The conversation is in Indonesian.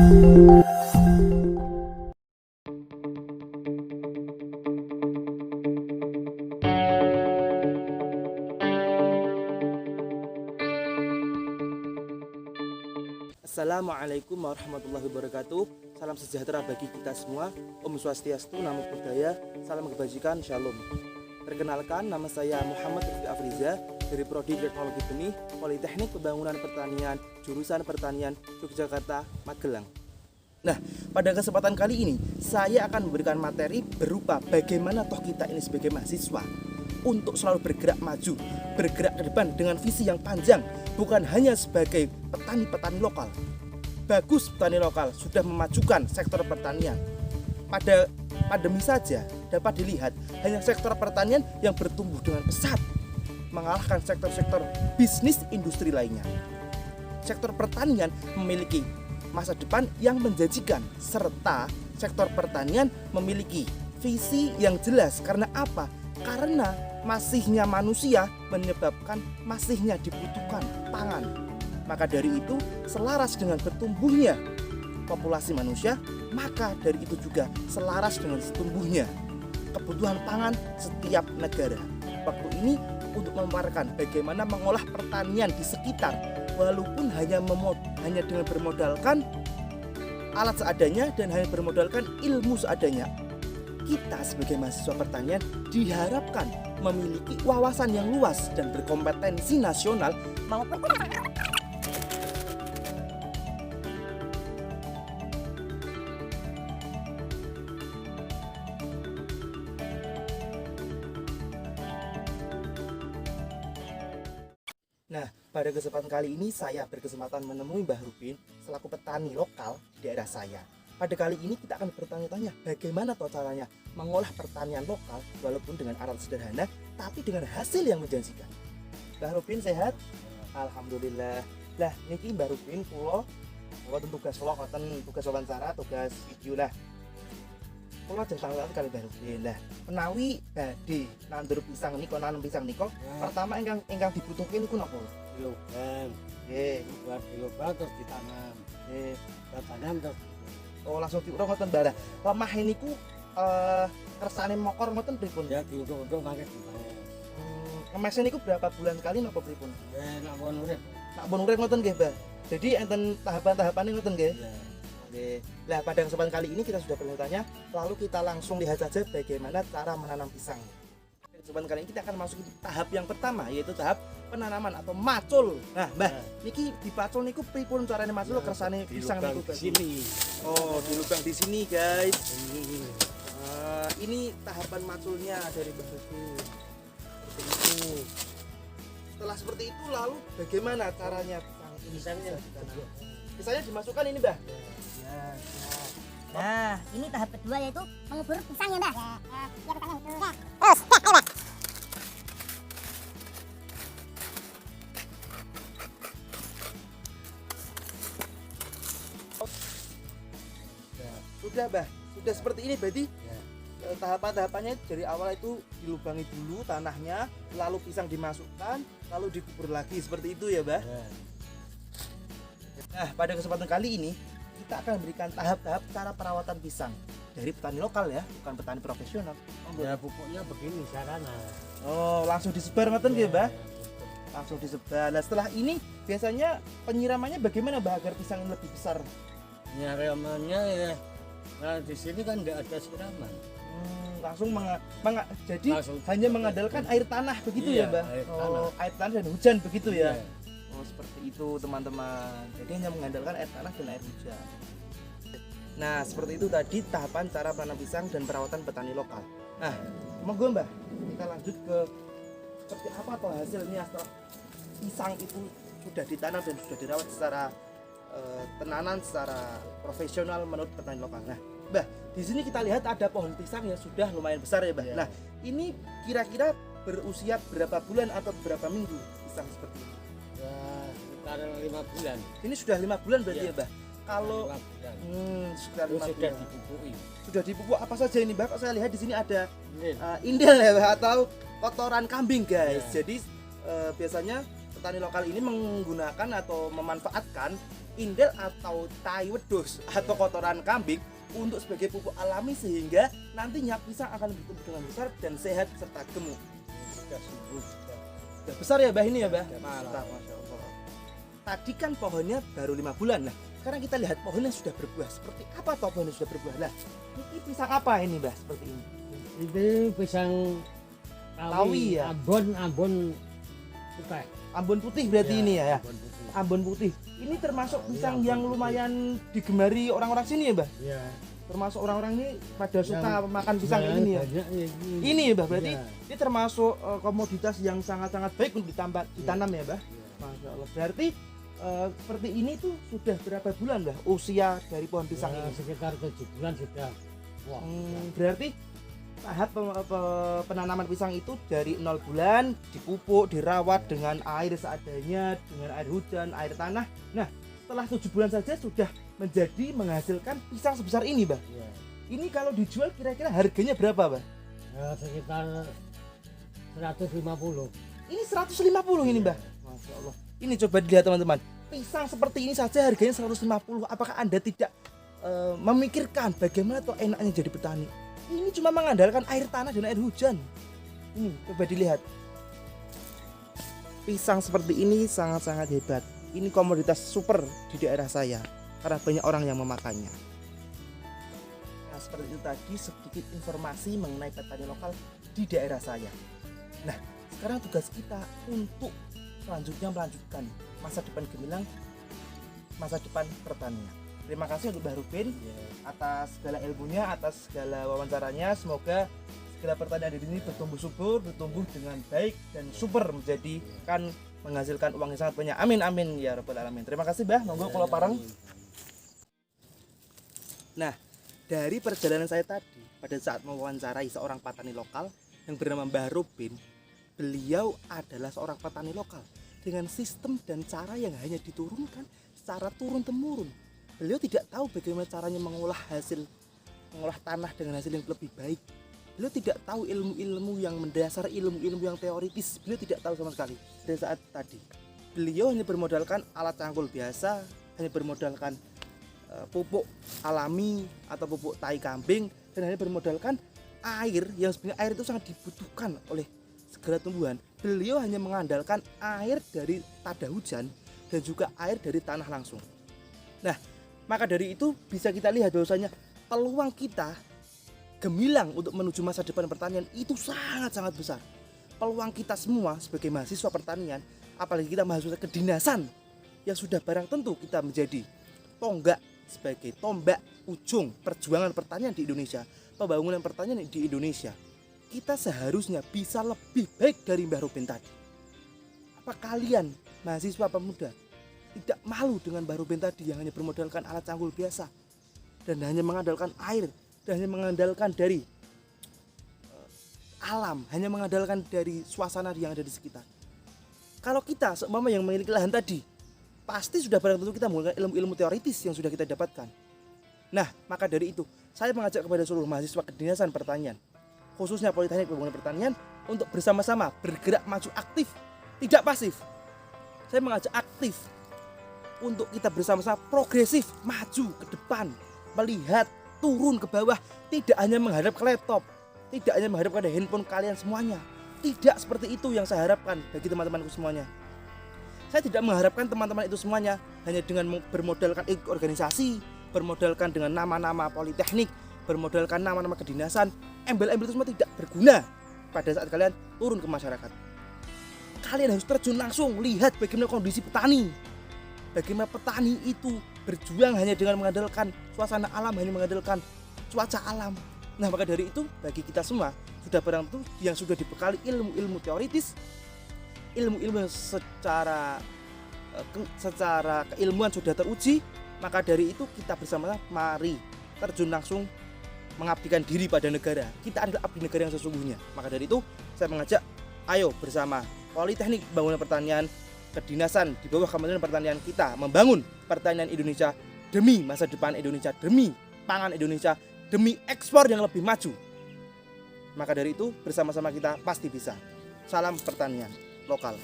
Assalamualaikum warahmatullahi wabarakatuh. Salam sejahtera bagi kita semua. Om Swastiastu, Namo Buddhaya, salam kebajikan, Shalom. Perkenalkan, nama saya Muhammad Rifki Afriza dari Prodi Teknologi Benih Politeknik Pembangunan Pertanian, jurusan Pertanian, Yogyakarta, Magelang. Nah, pada kesempatan kali ini saya akan memberikan materi berupa bagaimana toh kita ini sebagai mahasiswa untuk selalu bergerak maju, bergerak ke depan dengan visi yang panjang, bukan hanya sebagai petani-petani lokal. Bagus petani lokal sudah memajukan sektor pertanian. Pada pandemi saja dapat dilihat hanya sektor pertanian yang bertumbuh dengan pesat, mengalahkan sektor-sektor bisnis industri lainnya. Sektor pertanian memiliki masa depan yang menjanjikan, serta sektor pertanian memiliki visi yang jelas. Karena apa? Karena masihnya manusia menyebabkan masihnya dibutuhkan pangan. Maka dari itu, selaras dengan bertumbuhnya populasi manusia, maka dari itu juga selaras dengan tumbuhnya kebutuhan pangan setiap negara. Waktu ini untuk memaparkan bagaimana mengolah pertanian di sekitar, walaupun hanya dengan bermodalkan alat seadanya dan hanya bermodalkan ilmu seadanya. Kita sebagai mahasiswa pertanian diharapkan memiliki wawasan yang luas dan berkompetensi nasional maupun Nah, pada kesempatan kali ini saya berkesempatan menemui Mbah Rupin selaku petani lokal di daerah saya. Pada kali ini kita akan bertanya-tanya bagaimana toh caranya mengolah pertanian lokal walaupun dengan alat sederhana tapi dengan hasil yang menjanjikan. Mbah Rupin sehat? Alhamdulillah. Lah niki Mbah Rupin kula tugas vlog ngoten, tugas wawancara, tugas video lah. Kula jangkauan kali Mbah Rupin. Lah menawi badhe nandur pisang nika nanam pisang nika, pertama ingkang dibutuhke niku napa? Lubang. Nggih, Buat di lubang terus ditanam. nggih. Ditanam terus Oh langsung diurung ngoten Mbah. Lemah niku kersane mokor ngoten pripun? ya diuntung-untung kangge dibayar. Ngemesnya niku berapa bulan sekali napa pripun? Ya nak pun urip. Nak pun urip ngoten nggih, Mbah. Jadi enten tahapan-tahapane ngoten nggih. Ya. Nggih. Lah pada kesempatan kali ini kita sudah bertanya, lalu kita langsung lihat saja bagaimana cara menanam pisang. Pada kesempatan kali ini kita akan masuk ke tahap yang pertama, yaitu tahap penanaman atau macul. Nah, Mbah, niki dipacul niku pripun carane macul kersane pisang niku di sini. Oh, di lubang di sini, guys. Ini. Ini tahapan maculnya dari Mbah Rupin. Seperti itu. Setelah seperti itu lalu bagaimana caranya pisang ini Pisangnya bisa ditanam? Pisangnya dimasukkan ini, Mbah. Ya. Nah, ini tahap kedua yaitu mengubur pisang ya, Mbak. Ya, petani itu. Ya. Sudah, Mbah. Sudah seperti ini berarti Ya. tahapan-tahapannya dari awal itu dilubangi dulu tanahnya, lalu pisang dimasukkan, lalu dikubur lagi seperti itu ya, Mbah. Ya. Nah, pada kesempatan kali ini kita akan memberikan tahap-tahap cara perawatan pisang dari petani lokal ya, bukan petani profesional. Ya pupuknya begini caranya. Oh, langsung disebar ngoten nggih, Mbah? Ya. Langsung disebar. Nah, setelah ini biasanya penyiramannya bagaimana, Mbah, agar pisang lebih besar? Nyiramannya ya. Nah di sini kan tidak ada siraman. Langsung jadi Langsung hanya mengandalkan air tanah begitu ya, Iya, Mbah? air Oh, tanah. air tanah dan hujan begitu ya. Iya. Oh, seperti itu, teman-teman. Jadi hanya mengandalkan air tanah dan air hujan. Nah, seperti itu tadi tahapan cara menanam pisang dan perawatan petani lokal. Nah, monggo, Mbah, kita lanjut ke seperti apa toh hasilnya setelah pisang itu sudah ditanam dan sudah dirawat secara tenanan secara profesional menurut petani lokal. Nah, Mbah, di sini kita lihat ada pohon pisang yang sudah lumayan besar ya, Mbah. Ya. Nah, ini kira-kira berusia berapa bulan atau berapa minggu pisang seperti ini? Ya sekitar 5 bulan. Ini sudah 5 bulan berarti Iya. ya, Mbah? Kalau 5 bulan. sekitar Terus 5 sudah bulan. dipupui. Sudah dipupuk apa saja ini, Mbah? Kok saya lihat di sini ada Ini. indel ya, Mbah, atau kotoran kambing, guys. Ya. Jadi biasanya petani lokal ini menggunakan atau memanfaatkan indel atau tai wedhus atau kotoran kambing untuk sebagai pupuk alami sehingga nantinya pisang akan bertumbuh dengan besar dan sehat serta gemuk. Sudah subur. Sudah besar ya Mbah ini ya Mbah? Sudah Mantap, Masya Allah. Tadi kan pohonnya baru 5 bulan. Nah sekarang kita lihat pohonnya sudah berbuah. Seperti apa toh pohonnya sudah berbuah? Nah ini pisang apa ini Mbah seperti ini? Ini pisang Kawi ya? Ambon putih. Ambon putih berarti ini ya? Ambon putih. Ambon putih. Ini termasuk Oh, pisang iya, yang Ambon lumayan digemari orang-orang sini ya Mbah? Iya. Termasuk orang-orang ini pada suka Yang makan pisang kayak ini ya? banyak Ini ya Mbah, berarti Iya. ini termasuk komoditas yang sangat-sangat baik untuk ditanam ya Mbah? Iya. Masya Allah. Berarti seperti ini tuh sudah berapa bulan Mbah usia dari pohon pisang Ya, ini? sekitar 7 bulan sudah. Wah, Berarti tahap penanaman pisang itu dari 0 bulan dipupuk, dirawat dengan air seadanya, dengan air hujan, air tanah. Nah, setelah 7 bulan saja sudah menjadi menghasilkan pisang sebesar ini, Mbah. iya. Ini kalau dijual kira-kira harganya berapa, Mbah? Ya, sekitar 150. Ini 150 ini, Mbah. Masya Allah. Ini coba dilihat teman-teman. Pisang seperti ini saja harganya 150. Apakah Anda tidak memikirkan bagaimana tuh enaknya jadi petani? Ini cuma mengandalkan air tanah dan air hujan. Ini coba dilihat. Pisang seperti ini sangat-sangat hebat. Ini komoditas super di daerah saya karena banyak orang yang memakannya. Nah, seperti itu tadi sedikit informasi mengenai petani lokal di daerah saya. Nah, sekarang tugas kita untuk selanjutnya melanjutkan masa depan gemilang, masa depan pertanian. Terima kasih untuk Mbah Ruben atas segala ilmunya, atas segala wawancaranya. Semoga segala pertanian di sini bertumbuh subur, bertumbuh dengan baik dan super menjadikan menghasilkan uang yang sangat banyak. Amin amin ya rabbal alamin. Terima kasih Mbah. Monggo kula parang. Nah, dari perjalanan saya tadi pada saat mewawancarai seorang petani lokal yang bernama Mbah Ruben, beliau adalah seorang petani lokal dengan sistem dan cara yang hanya diturunkan secara turun-temurun. Beliau tidak tahu bagaimana caranya mengolah tanah dengan hasil yang lebih baik. Beliau tidak tahu ilmu-ilmu yang mendasar, ilmu-ilmu yang teoritis. Beliau tidak tahu sama sekali pada saat tadi. Beliau hanya bermodalkan alat cangkul biasa, hanya bermodalkan pupuk alami atau pupuk tai kambing, dan hanya bermodalkan air yang sebenarnya air itu sangat dibutuhkan oleh segala tumbuhan. Beliau hanya mengandalkan air dari tada hujan dan juga air dari tanah langsung. Nah, maka dari itu bisa kita lihat bahwasanya peluang kita gemilang untuk menuju masa depan pertanian itu sangat-sangat besar. Peluang kita semua sebagai mahasiswa pertanian, apalagi kita mahasiswa kedinasan yang sudah barang tentu kita menjadi tonggak sebagai tombak ujung perjuangan pertanian di Indonesia, pembangunan pertanian di Indonesia. Kita seharusnya bisa lebih baik dari Mbah Ruben tadi. Apa kalian mahasiswa pemuda tidak malu dengan Mbah Ruben tadi yang hanya bermodalkan alat cangkul biasa dan hanya mengandalkan air dan hanya mengandalkan dari alam, hanya mengandalkan dari suasana yang ada di sekitar. Kalau kita seumpama yang memiliki lahan tadi, pasti sudah barang tentu kita menggunakan ilmu-ilmu teoritis yang sudah kita dapatkan. Nah, maka dari itu saya mengajak kepada seluruh mahasiswa kedinasan pertanian, khususnya Politeknik Pembangunan Pertanian, untuk bersama-sama bergerak maju aktif, tidak pasif. Saya mengajak aktif untuk kita bersama-sama progresif, maju ke depan, melihat, turun ke bawah, tidak hanya menghadap ke laptop, tidak hanya menghadap pada handphone kalian semuanya. Tidak seperti itu yang saya harapkan bagi teman-temanku semuanya. Saya tidak mengharapkan teman-teman itu semuanya hanya dengan bermodalkan organisasi, bermodalkan dengan nama-nama politeknik, bermodalkan nama-nama kedinasan. Embel-embel itu semua tidak berguna pada saat kalian turun ke masyarakat. Kalian harus terjun langsung, lihat bagaimana kondisi petani. Bagaimana petani itu berjuang hanya dengan mengandalkan suasana alam, hanya mengandalkan cuaca alam. Nah, maka dari itu bagi kita semua sudah barang tentu yang sudah dibekali ilmu-ilmu teoritis, ilmu-ilmu secara keilmuan sudah teruji, maka dari itu kita bersama mari terjun langsung mengabdikan diri pada negara. Kita adalah abdi negara yang sesungguhnya. Maka dari itu saya mengajak, ayo bersama Politeknik Pembangunan Pertanian, kedinasan di bawah Kementerian Pertanian kita membangun pertanian Indonesia demi masa depan Indonesia, demi pangan Indonesia, demi ekspor yang lebih maju. Maka dari itu bersama-sama kita pasti bisa. Salam pertanian lokal.